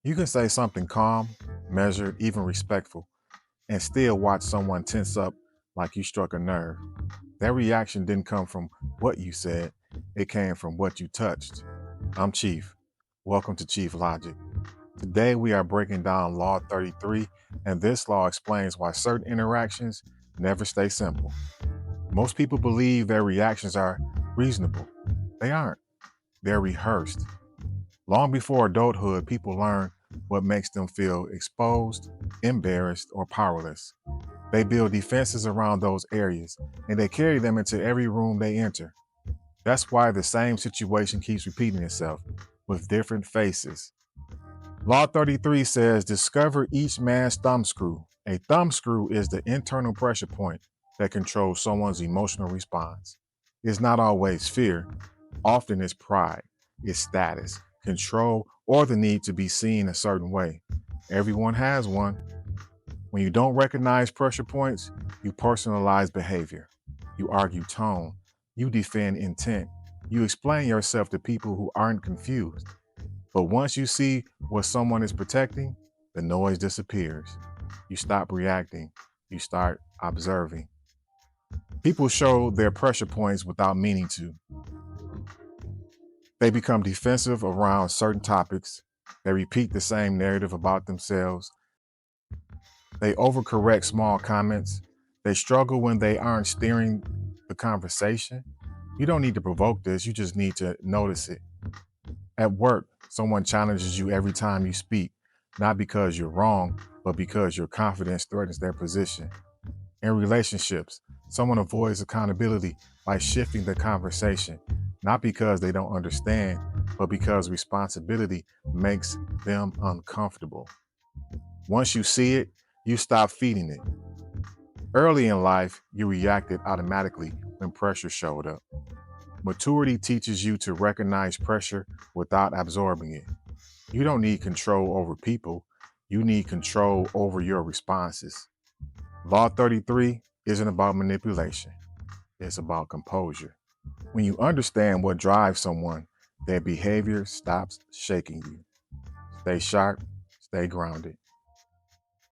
You can say something calm, measured, even respectful, and still watch someone tense up like you struck a nerve. That reaction didn't come from what you said, it came from what you touched. I'm Chief. Welcome to Chief Logic. Today we are breaking down Law 33, and this law explains why certain interactions never stay simple. Most people believe their reactions are reasonable. They aren't, they're rehearsed. Long before adulthood, people learn what makes them feel exposed, embarrassed, or powerless. They build defenses around those areas, and they carry them into every room they enter. That's why the same situation keeps repeating itself with different faces. Law 33 says discover each man's thumbscrew. A thumbscrew is the internal pressure point that controls someone's emotional response. It's not always fear, often it's pride, it's status, control, or the need to be seen a certain way. Everyone has one. When you don't recognize pressure points, you personalize behavior. You argue tone. You defend intent. You explain yourself to people who aren't confused. But once you see what someone is protecting, the noise disappears. You stop reacting. You start observing. People show their pressure points without meaning to. They become defensive around certain topics. They repeat the same narrative about themselves. They overcorrect small comments. They struggle when they aren't steering the conversation. You don't need to provoke this, you just need to notice it. At work, someone challenges you every time you speak, not because you're wrong, but because your confidence threatens their position. In relationships, someone avoids accountability by shifting the conversation, not because they don't understand, but because responsibility makes them uncomfortable. Once you see it, you stop feeding it. Early in life, you reacted automatically when pressure showed up. Maturity teaches you to recognize pressure without absorbing it. You don't need control over people, you need control over your responses. Law 33 isn't about manipulation, it's about composure. When you understand what drives someone, their behavior stops shaking you. Stay sharp, stay grounded.